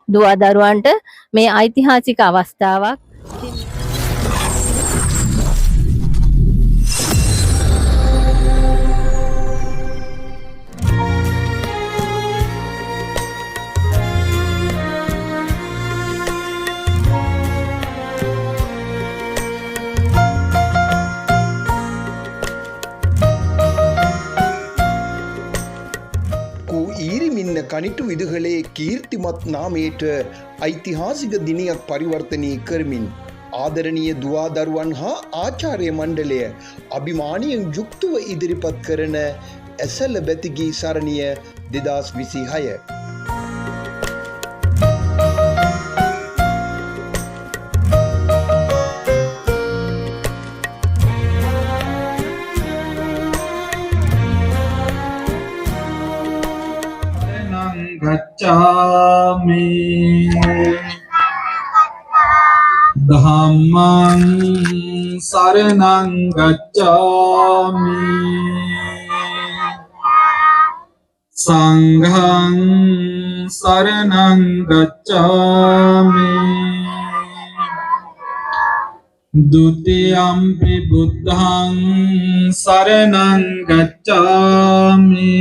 දුවදරුවන්ට මේ ඓතිහාසික අවස්ථාවක්. ඊරිමින්න කනිටු විදුහලේ කීර්තිමත් නාමයට ඓතිහාසික දිනයක් පරිවර්තනය කරමින් ආදරණීය දුවාදරුවන් හා ආචාර්ය මණ්ඩලය අභිමානයෙන් යුක්තව ඉදිරිපත් කරන ඇසළ බැතිගී සරණිය 2026. गच्छामि धम्मं शरणं गच्छामि संघं शरणं गच्छामि द्वितीयंपि बुद्धं शरणं गच्छामि.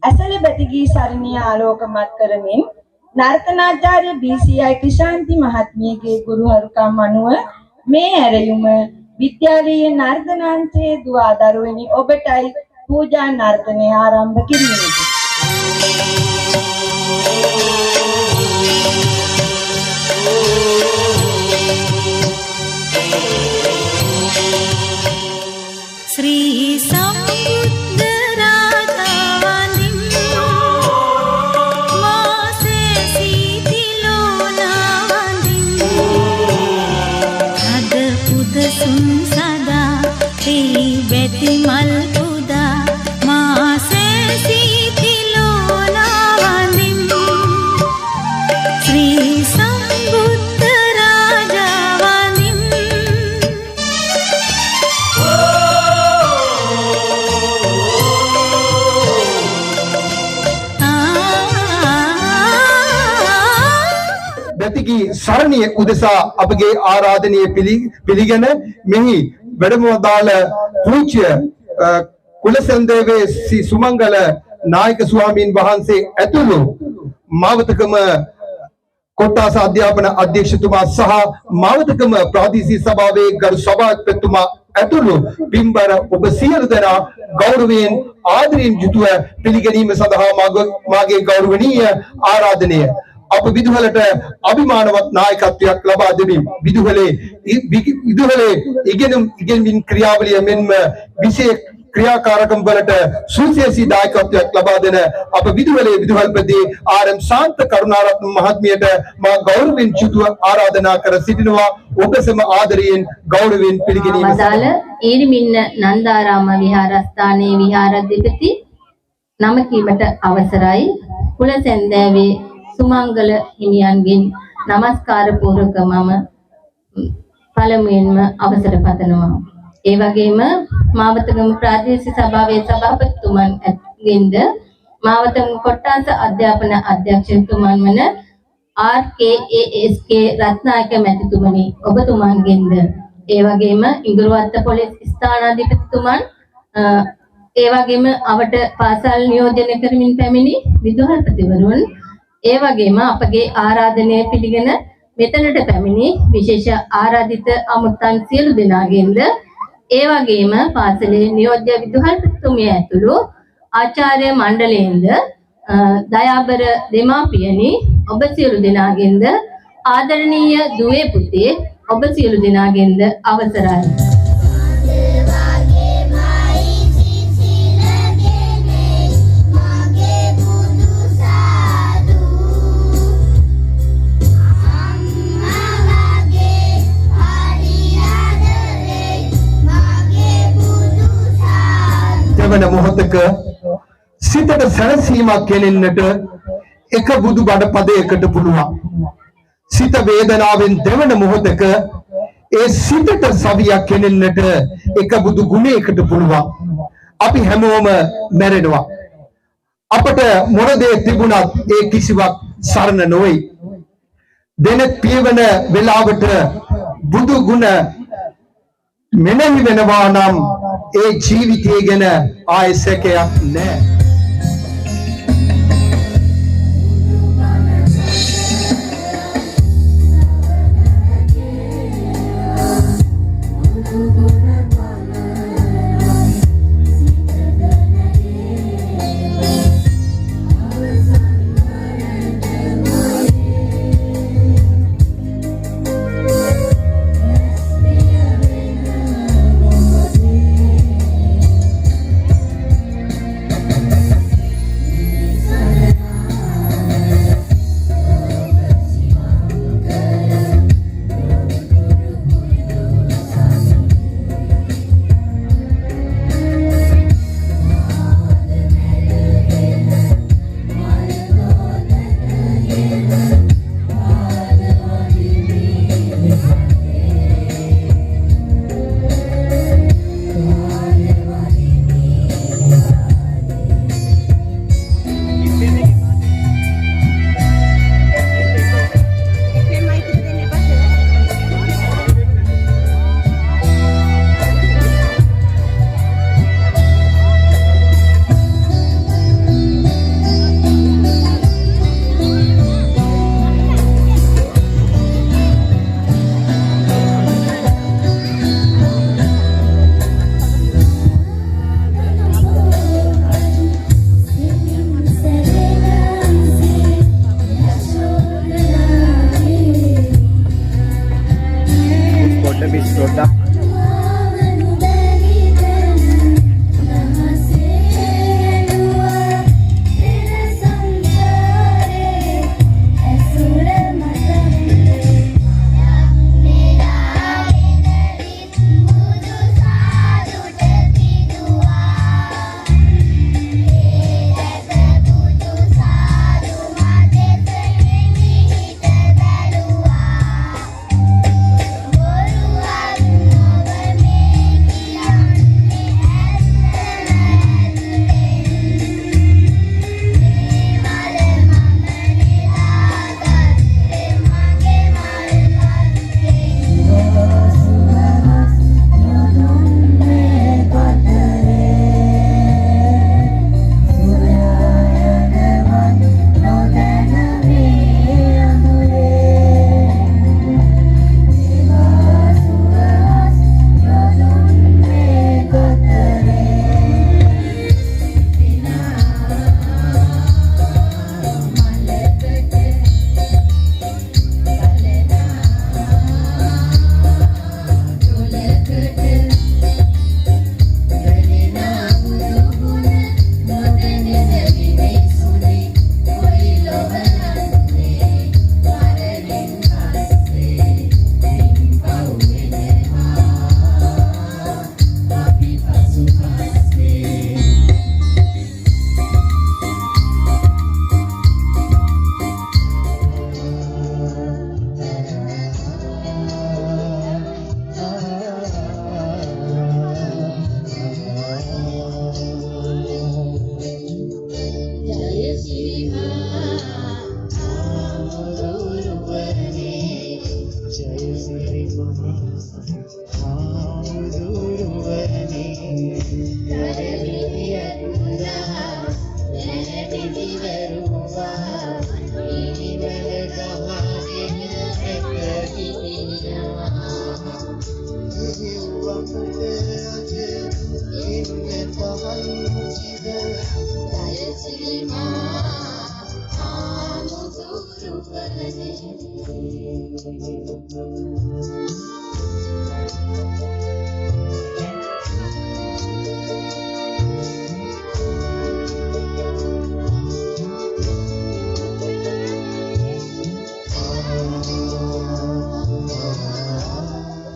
ඇසළ බැතිගී සරණිය ආලෝකමත් කරමින් නර්තනාචාර්ය බී.සී.ආයි ක්‍රිෂාන්ති මහත්මියගේ ගුරුහරුකම් අනුව මේ ඇරයුම විද්‍යාලීය නර්තනාංශයේ දුවාදරුවනි ඔබටයි පූජා නර්තනය ආරම්භ කිරීමට. ශ්‍රී मल पुदा मासे सीतिलोनावनिं श्री संबुद्ध राजावनिं බැතිගී සරණිය උදෙසා අපගේ ආරාධනීය පිළිගෙන මෙහි වැඩමවදාළ පූජ්‍ය කුලසන්දේවේ සී සුමංගල නායක ස්වාමීන් වහන්සේ ඇතුළු මාවතකම කොට්ටාස අධ්‍යාපන අධ්‍යක්ෂතුමා සහ මාවතකම ප්‍රාදේශීය සභාවේ ගරු සභාපතිතුමා ඇතුළු පින්බර ඔබ සියලු දෙනා ගෞරවයෙන් ආදරයෙන් යුතුව පිළිගැනීම සඳහා මාගේ ගෞරවනීය ආරාධනය. අප විදුහලට අභිමානවත් නායකත්වයක් ලබා දෙමින් විදුහලේ ඉගෙනීම් ක්‍රියාවලිය මෙන්ම විශේෂ ක්‍රියාකාරකම් වලට සුවිශේෂී දායකත්වයක් ලබා දෙන අප විදුහලේ විදුහල්පති ආර්.එම්. ශාන්ත කරුණාරත්න මහත්මියට මා ගෞරවයෙන් යුතුව ආරාධනා කර සිටිනවා. ඔබ සම ආදරයෙන් ගෞරවයෙන් පිළිගැනීම සඳහා ඊරිමින්න නන්දාරාම විහාරස්ථානයේ විහාරාධිපති නම කීමට අවසරයි. කුලසැන්දෑවේ සුමංගල හිමියන්ගෙන් নমස්කාර පූර්වක මම පළමුවෙන්ම අවසර පතනවා. ඒ වගේම මාවතගම ප්‍රාදේශීය සභාවේ සභාපතිතුමන් ගෙන්ද මාවතගම කොට්ටාස අධ්‍යාපන අධ්‍යක්ෂතුමන් වන ආර්.කේ.ඒ.එස්.කේ රත්නායක මැතිතුමනි ඔබතුමන්ගෙන්ද ඒ වගේම ඉඟුරුවත්ත පොලිස් ස්ථානාධිපතිතුමන් ඒ වගේම අවට පාසල් නියෝජනය කරමින් පැමිණි විදුහල්පතිවරුන් ඒ වගේම අපගේ ආරාධනය පිළිගෙන මෙතනට පැමිණි විශේෂ ආරාධිත අමුත්තන් සියලු දෙනාගෙන්ද ඒ වගේම පාසලේ නියෝජ්‍ය විදුහල්පතිතුමිය ඇතුළු ආචාර්ය මණ්ඩලයෙන්ද දයාබර දෙමාපියනි ඔබ සියලු දෙනාගෙන්ද ආදරණීය දුවේ පුතේ ඔබ සියලු දෙනාගෙන්ද අවසරයි. වන මොහොතක සිතට සැනසීමක් ගෙනෙන්නට එක බුදු බණ පදයකට පුළුවන්. සිත වේදනාවෙන් දෙවන මොහොතක ඒ සිතට සවියක් ගෙනෙන්නට එක බුදු ගුණයකට පුළුවන්. අපි හැමෝම මැරෙනවා. අපට මොන දේ තිබුණත් ඒ කිසිවක් සරණ නොවේ. දෙනෙත් පියවන වෙලාවට බුදු ගුණ මෙනෙහි වෙනවා නම් ඒ ජීවිතය ගැන ආයෙ සැකයක් නැහැ.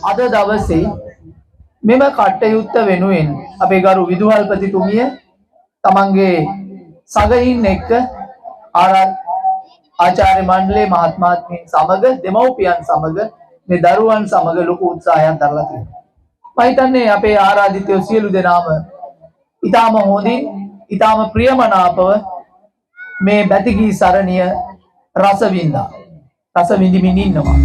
අද දවසේ මෙම කටයුත්ත වෙනුවෙන් අපේ ගරු විදුහල්පතිතුමිය තමන්ගේ සගයින් එක්ක ආචාර්ය මණ්ඩලයේ මහත්මාත්මීන් සමග දෙමව්පියන් සමග මේ දරුවන් සමග ලොකු උත්සාහයක් දරලා තියෙනවා. මම හිතන්නේ අපේ ආරාධිතයෝ සියලු දෙනාම ඊටාම හොඳින් ඊටාම ප්‍රියමනාපව මේ බැතිගී සරණිය රස විඳා. රස විඳිමින් ඉන්නවා.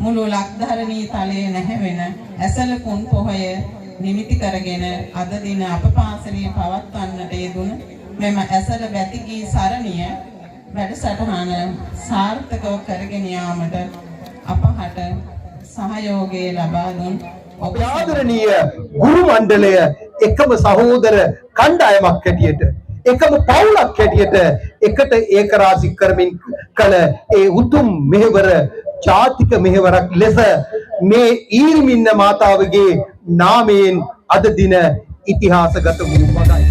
මුළු ලක්ධරණී තලයේ නැහැවෙන ඇසල කුන් පොහොය නිමිති කරගෙන අද දින අප පාසලේ පවත්වන්නට යෙදුන මෙම ඇසල වැතිගී සරණිය වැඩසටහන සාර්ථකව කරගෙන යාමට අපහට සහයෝගය ලබා දුන් ආදරණීය ගුරු මණ්ඩලය එකම සහෝදර කණ්ඩායමක් හැටියට එකම පවුලක් හැටියට එකට ඒකරාශී කරමින් කළ ඒ උතුම් මෙහෙවර ජාතික මෙහෙවරක් ලෙස මේ ඊර්මින්න මාතාවගේ නාමයෙන් අද දින ඉතිහාසගත වූ බවයි.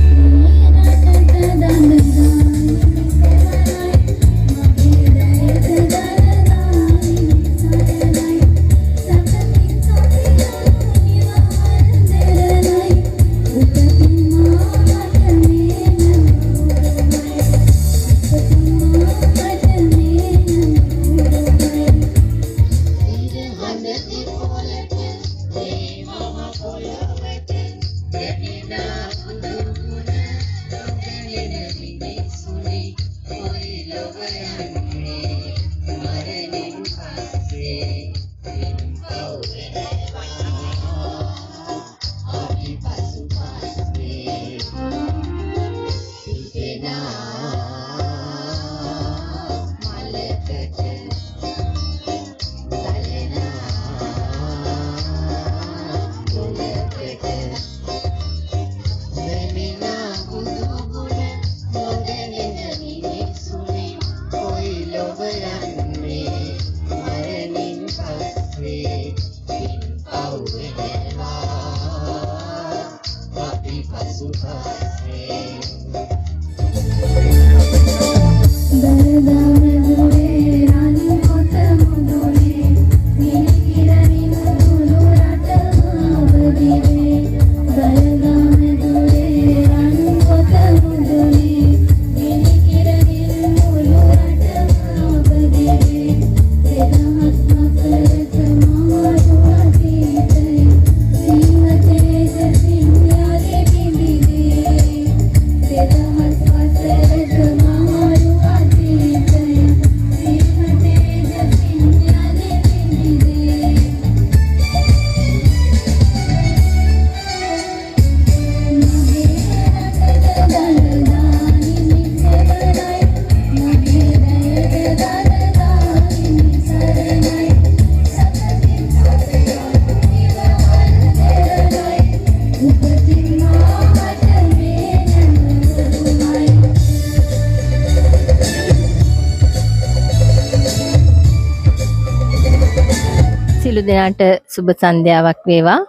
සියලු දෙනාට සුබ සන්ධ්‍යාවක් වේවා.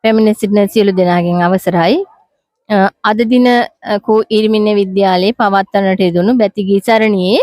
පැමිණ සිටින සියලු දෙනාගෙන් අවසරයි. අද දින කෝ ඉරිමින්න විද්‍යාලයේ පවත්වන්නට යෙදුණු බැතිගී සරණියේ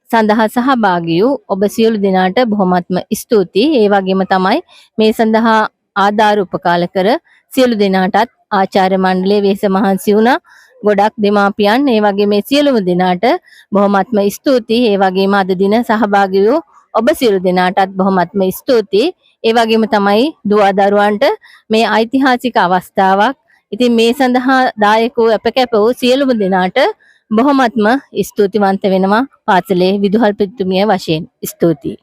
සඳහා සහභාගී වූ ඔබ සියලු දෙනාට බොහොමත්ම ස්තුතියි. ඒ වගේම තමයි මේ සඳහා ආධාර උපකාර කර සියලු දෙනාටත් ආචාර්ය මණ්ඩලයේ වෙහෙස මහන්සි වුණා. ගොඩක් දෙමාපියන් ඒ වගේ මේ සියලුම දෙනාට බොහොමත්ම ස්තුතියි. ඒ වගේම අද දින සහභාගී වූ ඔබ සියලු දෙනාටත් බොහොමත්ම ස්තුතියි. ඒ වගේම තමයි දුවා දරුවන්ට මේ ඓතිහාසික අවස්ථාවක්. ඉතින් මේ සඳහා දායක වූ අපකැප වූ සියලුම දෙනාට බොහොමත්ම ස්තුතිවන්ත වෙනවා පාසලේ විදුහල්පතිතුමිය වශයෙන්. ස්තුතියි.